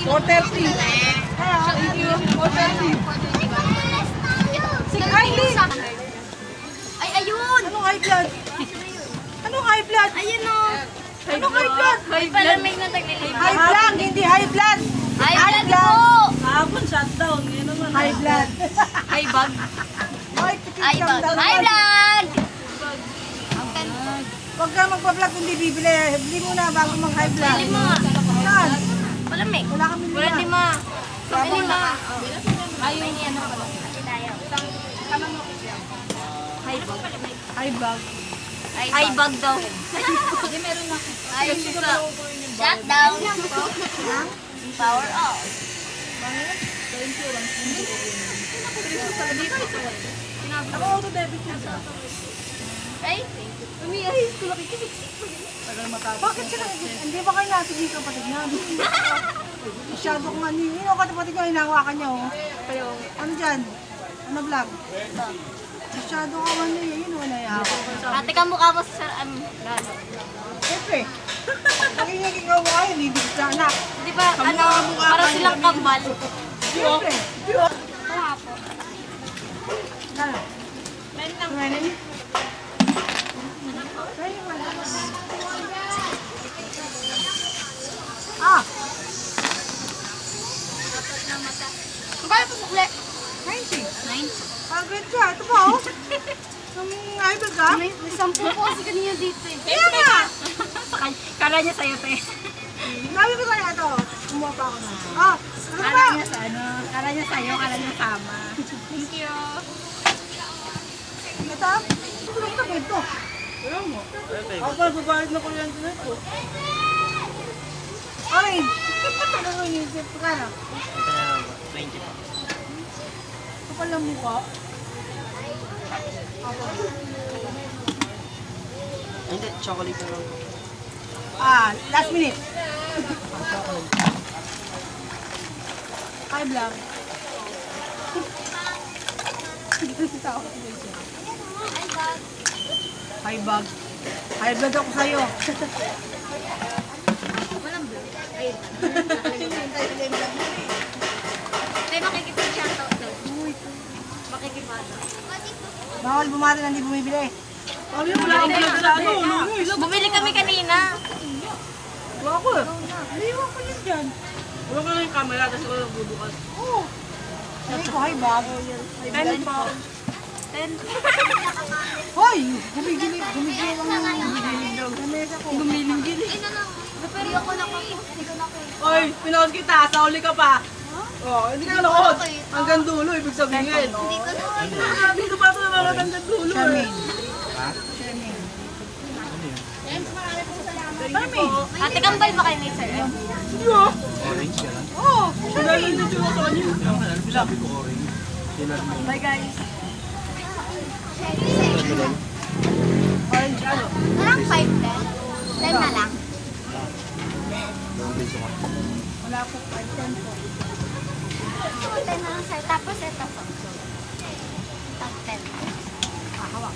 4:30. Thank you. 4:30. Si Kylie. Ay, ayun! Anong high blood? Anong high blood? Ayun o! Anong high blood? May palamig na taglilip. High blood, hindi high blood. Ay, blood po! Kahapon shutdown, ngayon naman. High blood. Ay, bag. Ay, Ay, bag. Ay, vlog! Huwag ka magpa-vlog kung di bibili. Bili muna bago mag-high blood. Bili mo nga. Saan? Palamig. Wala kami Wala lima. lima. Sabon. Lima. Ayun, ano pala. Ay, bag. High blood. Ay, bag daw. Hindi, meron na. Ay, suka. Shut down. Power off. Ako auto-debit na sa. Ay, umiahis ko lang. Bakit sila? Hindi ba kayo natin yung kapatid namin? Masyado kong ano yun. Yung kapatid ko, hinahawakan niya oh. Ano dyan? Ano vlog? Masyado ka ano yun. Yun wala yahawak. Ate ka mukha mo sa lalo. Siyempre. Naging ikaw mo kayo, hindi sa anak. Di ba, ano, para silang kambal. Siyempre. Kaya po. Ano? Men lang. Meron? Ah! Kaya po sukle. 90. 9. Pagod ka. Ito ba oh? Nung idol ka? May 10 po kasi kanina dito eh. Kaya nga! Kala niya sa'yo, te. Sabi ko kaya ito. Kumuha pa ako na. Ah! Ano ba? Kala niya sa'yo, kala niya sama. Thank you. Ito? Tulong ka ba ito? Ayaw mo. Ako pa, babayad na kuryente na ito. Orange! Ano mo inisip ko ka na? 20 pa. Kapal lang mukha. Hindi, chocolate na lang. Ah, last minute. Hi, vlog. Hi, bag. Hi, vlog ako sa'yo. Walang blue. Ayun. Tay, makikipag-shoutout daw. Makikipag. Bawal bumati na hindi bumibili. Ano yung wala kang vlog sa ano? Bumili kami kanina. Wala ko eh. Naiwan ko yun dyan. Wala ko lang yung camera, tapos ako nagbubukas. Oo. Sabi ko, hi, bag. Hi, vlog po. 10. Hoy! Gumigilig. Gumigilig ang gumigilig daw. Gamesa ko. Gumiling-giling. Pero ako na ko. Hindi ko na ko. Oy, pinood kita, sauli ka pa. Oh, hindi ka nanood. Hanggang dulo, ibig sabihin. Hindi ko na. Sabi ko pa ito nanood hanggang dulo eh. Charmaine. Ha? Charmaine. Thank you po. Ate, kambal ba kayo ni Sir? Yeah. Orange yan. Oo! Wala lang yung tsura sa kanya. Sabi ko orange. Sinar mo. Bye guys. Orange ano? Parang 5 10. 10 na lang. Ang piso ka. Wala po. 10 po. 10 na lang sir. Tapos ito po. Top 10. Hawak.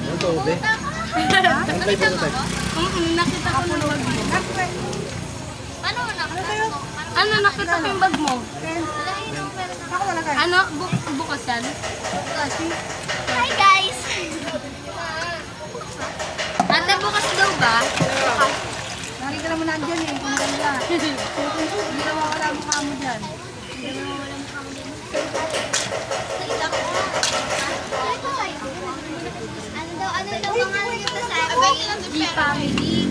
Ano to, be? Ang flavor mo, tayo? Nakita ko na bag mo. Paano mo nakita mo? Ano nakita ko yung bag mo? Ako talaga. Ano? Bukas yan? Hi guys! Ate, bukas daw ba? Nakita naman nandyan eh. Kung maganda. Hindi na mawala ang mukha mo dyan. Ano daw pangalan nito sa akin? G-Family.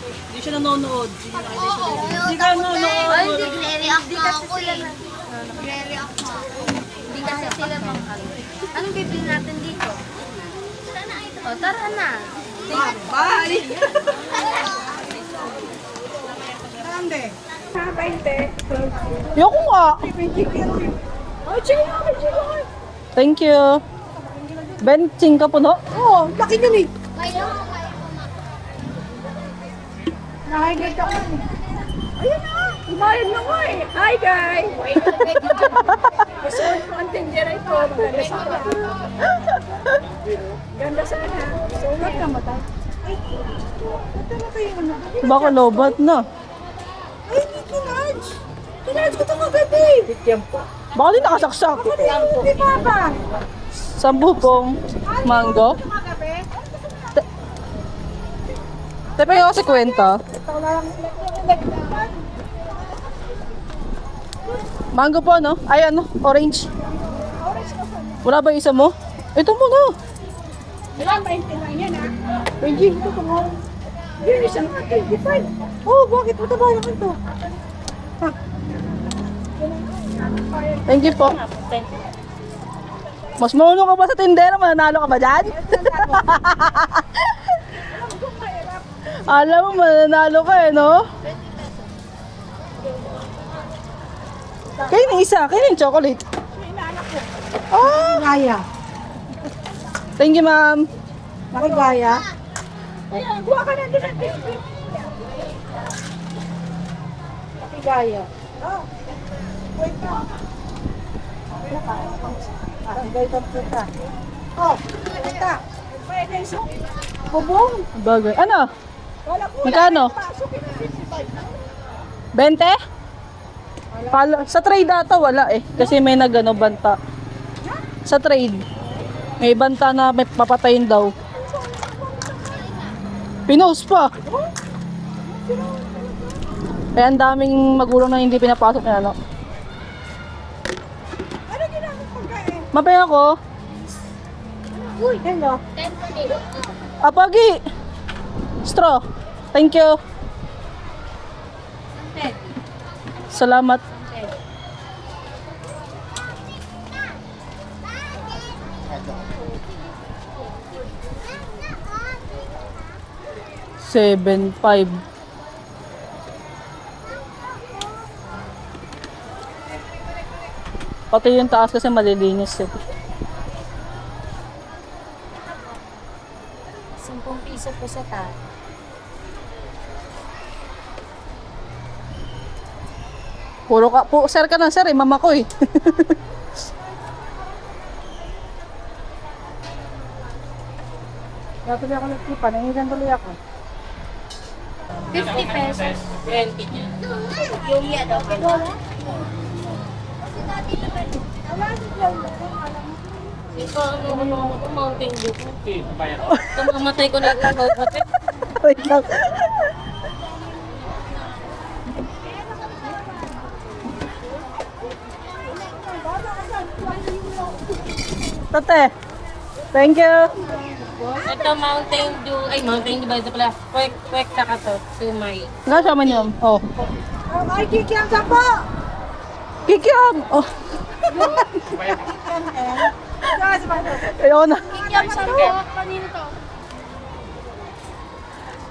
Hindi siya nanonood. Hindi ka nanonood. Ay, hindi. Nagre-react na ako eh. Nagre-react na ako. Hindi kasi sila pang Anong bibili natin dito? O, tara na. Bye! Sande. Yoko nga. Ay, sige nga, thank you. Benching ka po, no? Oo, laki nun eh. Kayo? Nakahigat ako nun eh. Ayun na. Kumain na nga eh. Hi guys! Gusto ko ang tindera ito. Maganda sana. Ganda sana. So, huwag ka matay. Ay, ba't na kayo na? Baka lobat na. Ay, hindi kinarge. Kinarge ko ito kagabi. Baka di nakasaksak. Hindi pa ba? 10 pong mango. Kagabi? Tepe yung kasi kwenta. Ito lang. Mango po, no? Ay, ano? Orange. Wala ba yung isa mo? Ito mo na. Ilan ba yung yan ha? Benjing, ito ko nga. Yun, isang 25. Oh, bakit? Ito ba naman to? Ha? Thank you po. Mas mauno ka ba sa tindera? Mananalo ka ba dyan? Alam mo, mananalo ka eh, no? Kayo na isa. Kayo na yung chocolate. Ah, Gaya. thank you, ma'am. Nakigaya. Ayan, kuha ka na din ang Nakigaya. Oh, wait ka. Ang gaya ka. Oh, wait ka. Pwede isa. Bubong. Bagay. Ano? Wala ko. Magkano? 20? Sa trade ata wala eh. Kasi may nagano banta. Sa trade. May banta na may papatayin daw. Pinost pa. Kaya ang daming magulang na hindi pinapasok na ano. Ano ginamit pagkain? Mapay ako. Uy, hello. Apagi. Straw. Thank you. Salamat. Seven, 5. Pati yung taas kasi malilinis eh. 10 piso po sa ta. Puro ka, sir ka na sir eh, mama ko eh. Natuloy ako nagtipa. Nangilan tuloy ako. 50 pesos. Ito, Mountain Dew. Kamamatay ko na ito. Wait lang. Tate, thank you. Ito, Mountain Dew. Ay, Mountain Dew ba ito pala? Kwek ka to. Sumay. Nasa man yun? Oh. Ay, kikiyang sa po! Kikiam! Oh, Yes, ayaw na. Kikiyam sa po. Kanino to?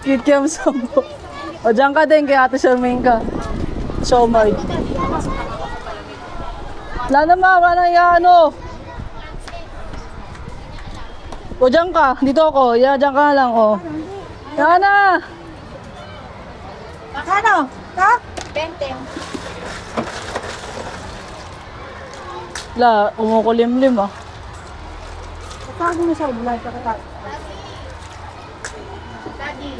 Kikiam sa mo. O, dyan ka din kay Ate Charmaine ka. So much. Wala naman, wala nang ano. O, dyan ka. Dito ako. Ya, dyan ka lang, oh. Yan na. Ano? Ha? 20. La, umukulimlim ah. Tago mo sa bulay. Kakatago. Daddy.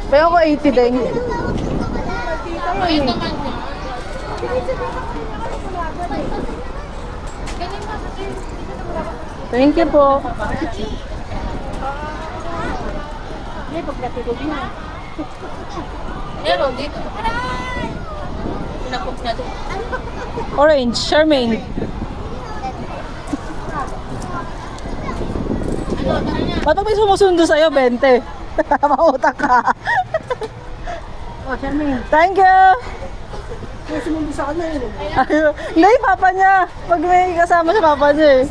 Pero ako 80 din. Thank you po. Hindi, pagkatulog na. Pero dito. Pinakop na doon. Orange, Charmaine. Ba't may sumusundo sa'yo, 20? Mautak ka. Oh, Charmaine. Thank you. May sumundo sa kanya eh. Ayun. Hindi, papa niya. Pag may kasama siya, papa niya eh.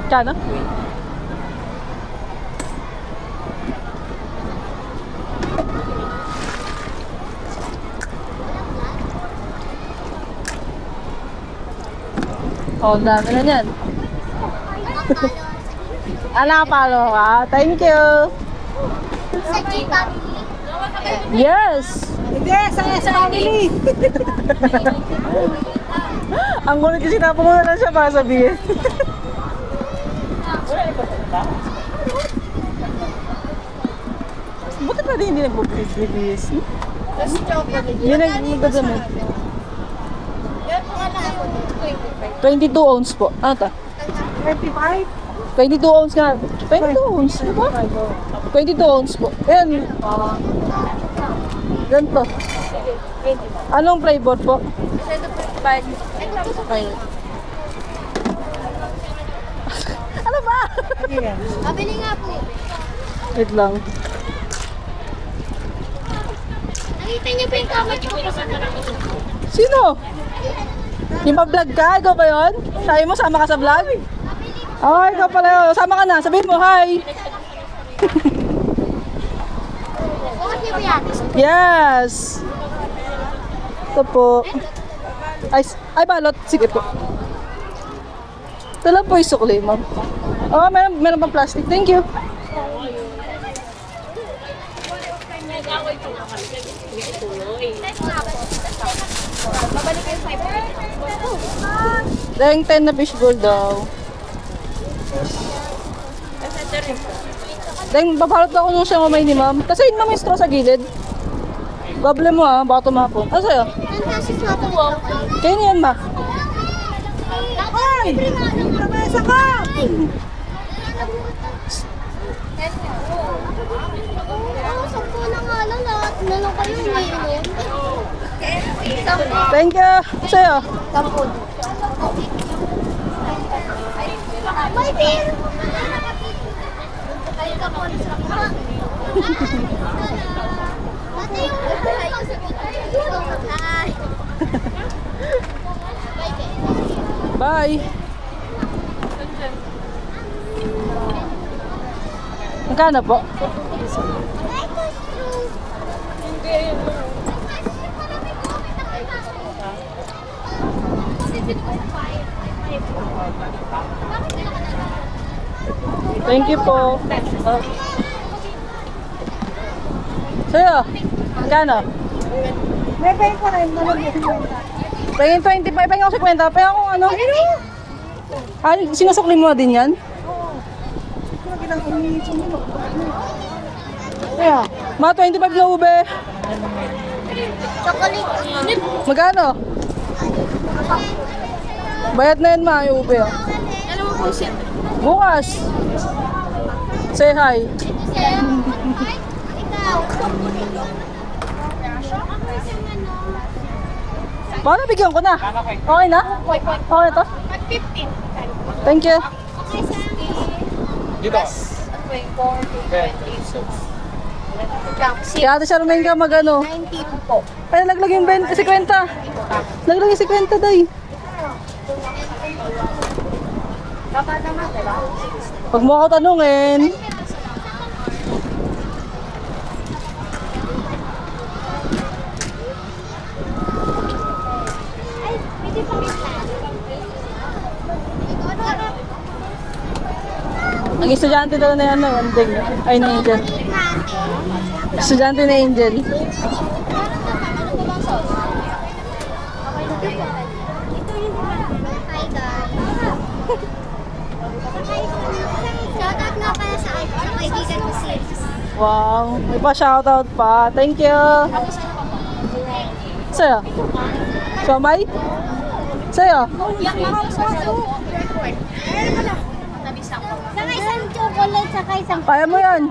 Kano? Oh, dami na yan. Nakapalo ka? Thank you. Sa G-Family. Yes! Hindi, sa family. Ang kulit kasi napamuna lang siya para sabihin. Buti pa rin hindi nagpapibis. Yun ang magdadamit. 22 ounce po. Ano ta? 25. 22 ounce nga. 22 ounce, di ba? 22 ounce po. Ayan. Ganito. Anong flavor po? Okay. Ano ba? Pabili nga po. Wait lang. Nakita niyo ba yung kamay ko? Sino? Yung pa-vlog ka? Ikaw ba yun? Sabi mo, sama ka sa vlog? Oh, ikaw pala yun. Sama ka na. Sabihin mo, hi! Bakit niyo ba yan? Yes! Ito po. Ay, balot. Sige po. Ito lang po yung sukli, ma'am. Oh, meron pang plastic. Thank you. Babalik kayo 5. Dahil 10 na fishbowl daw. Dahil babalot ako nung siya mamay ni ma'am. Kasi yun ma'am yung straw sa gilid. Goble mo ah, baka tumapon. Ano sa'yo? Nantasis na ito. Kayo niyan ma. Hoy! Lamesa ka! Oo, 10 na nga lang. Lahat na lang kayo ngayon. Thank you. Sa'yo? 10. May beer! Ay, kapon sa mukha. Pati yung Ay. Bye. Magkano po? Thank you po. Sa'yo? Magkano? May pay ko rin. Malagyan. Pahingin 25, pahingin ako 50. Pahingin ako ano? Ah, sinusukli mo din yan? Kaya, Mga 25 na ube. Chocolate. Magkano? Bayad na yan ma, yung ube. Oh. Alam mo po siya. Bukas. Say hi. Ikaw. Paano bigyan ko na? Okay na? Okay to? 15. Thank you. Dito. Kaya ate Charmaine ka magano. 19 po. Ay, naglag yung 20, 50. Naglag yung 50 day. Dapat naman, diba? Pag mo ako tanungin. Ay, pwede pa kita. Ang estudyante daw na yan, Andeng. Ay, na Angel. Estudyante na Angel. Hi guys. Shoutout nga pala sa kaibigan ko si Wow, may pa shoutout pa. Thank you. Sa'yo? Siomay? Sa'yo? Saka isang chocolate, saka isang Kaya mo yan.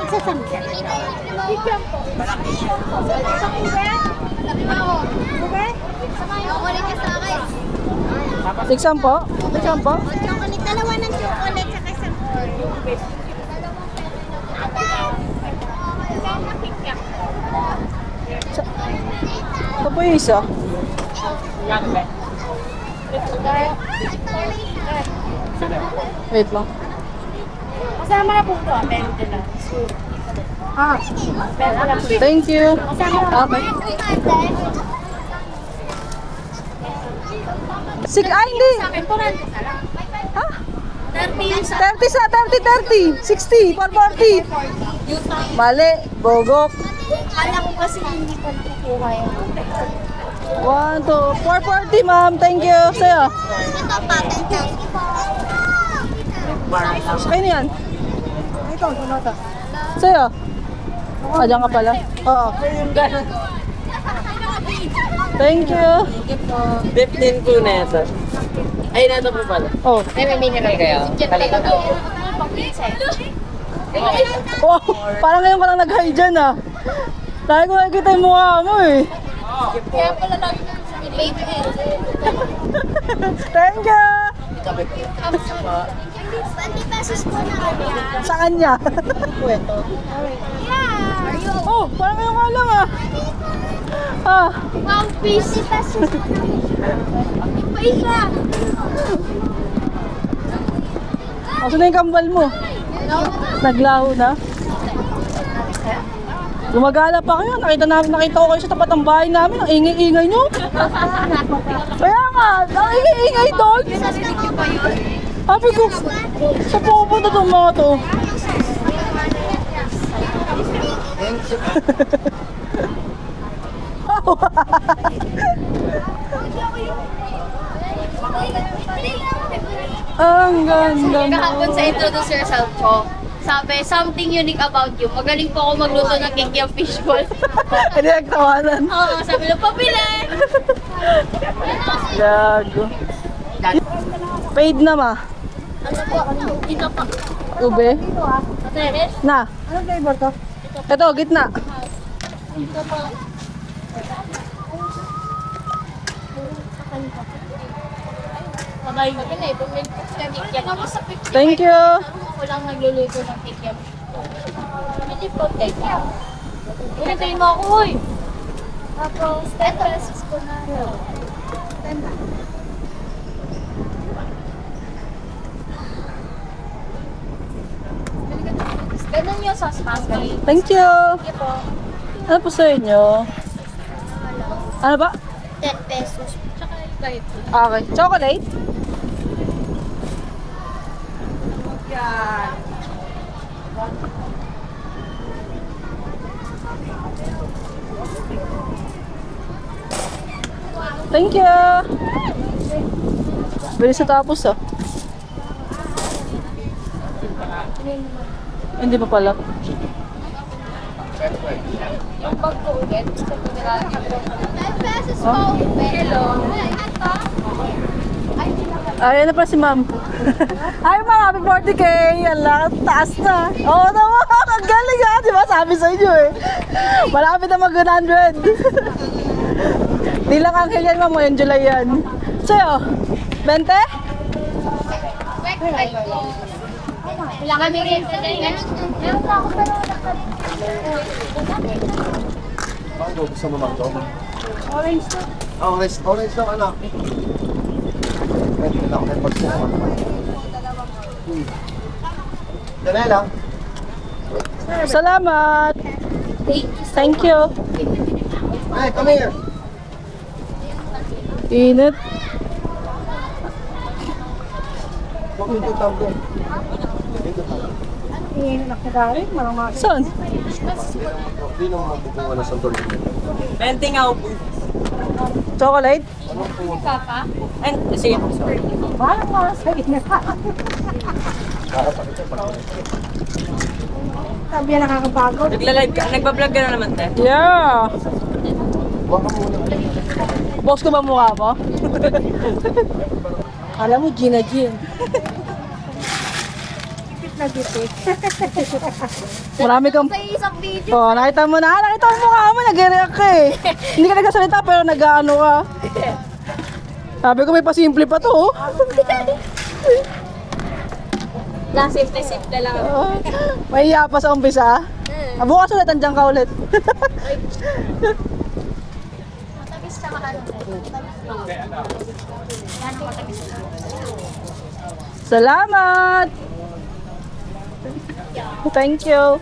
isa sample. Sa kuba? Ako. Kuba? Chocolate ka sa akin. Tiksan po? Tiksan po? Chocolate, dalawa ng chocolate, saka isang Ito po yung isa. Wait lang. Kasama na po ito. Meron din na. Ah, thank you. Okay. Ay, hindi. Sa akin, 400 na lang. Ha? 30 yung sa 30 sa 30, 60, 440. Mali, bogok. Kala ko kasi hindi ko nakukuha yun. 1, 2, 440, ma'am. Thank you. Sa'yo. Ito pa, 10,000 po. Kayo na yan. Ito, sunota. Sa'yo. Diyan ka pala. Oo. Thank you. 15 po na ito. Ay, nato po pala. Oh. Ay, may mineral kayo. Kalito po. Oh, parang ngayon ka lang nag-hi dyan ah. Dahil ko nakikita yung mukha mo eh. Kaya pala lagi ko sa baby. Thank you. 20 pesos po na. Sa kanya. Yeah! Oh, parang ngayon ka lang ah. Ah, Wow, 50 pesos. Pa isa. aso na yung kambal mo? Naglaho na? Gumagala pa kayo. Nakita ko kayo sa tapat ng bahay namin. Ang ingay-ingay nyo. Kaya nga, ang ingay-ingay doon. Sabi ko, sa pupunta itong mga to. Ang ganda mo. Kahapon sa introduce yourself ko, sabi, something unique about you. Magaling po ako magluto ng kikiam fishball. Hindi nagtawanan. Oo, sabi na, pabili! Gago. Paid na ma. Ano po? Dito po. Ube. Teres? Na. Anong flavor to? Ito, gitna. Dito po. Sabay. Sabi na, bumili po siya ng kikiam. Ako sa 50. Thank you. Ako lang nagluluto ng kikiam. Hindi po, thank you. Pinatayin mo ako, hoy! Tapos, 10 pesos ko na. Ganun yung sauce pasta. Thank you. Sige po. Ano po sa inyo? Ano ba? 10 pesos. Tsaka kahit. Okay. Chocolate? Thank you. Bilis na tapos ah. Hindi pa pala. Yung bag ko ulit. Sa piniraan ko. 10 pesos po. Hello. Ito. Ayan na pa si ma'am. Ay ma'am, happy 40k. Ala, taas na. Oo naman, ang galing ha. Di ba sabi sa inyo eh. Malapit na mag 100. Di lang ang yan ma'am, ngayon July yan. Sa'yo, 20? Wala kami rin sa ganyan. Meron pa ako pero Mango, gusto mo mango? Orange to. Orange lang anak. Pwede na ako may pagsuka. Dala lang. Salamat. Thank you. Hey, come here. Init. Huwag mo ito tambo. Iyan na nakadari. Marama. Saan? Hindi naman magbubuha na sa dollar. 20 nga po. Chocolate? Papa. And, sige po. Parang mga sa inyo. Sabi yan nakakapagod. Nagla-live ka, nagbablog ka na naman, te. Yeah. Huwag ka muna. Boss ko ba mukha mo? Alam mo, Gina Jean. Gipit na gipit. Marami kang... Sa isang video. Oh, nakita mo na. Nakita mo mukha mo, nag-react ka eh. Hindi ka nagsasalita pero nag-ano ka. Sabi ko may pasimple pa to oh. Simple lang. May iya pa sa umpisa. Bukas ulit, andyan ka ulit. Matamis siya ano. Salamat! Thank you.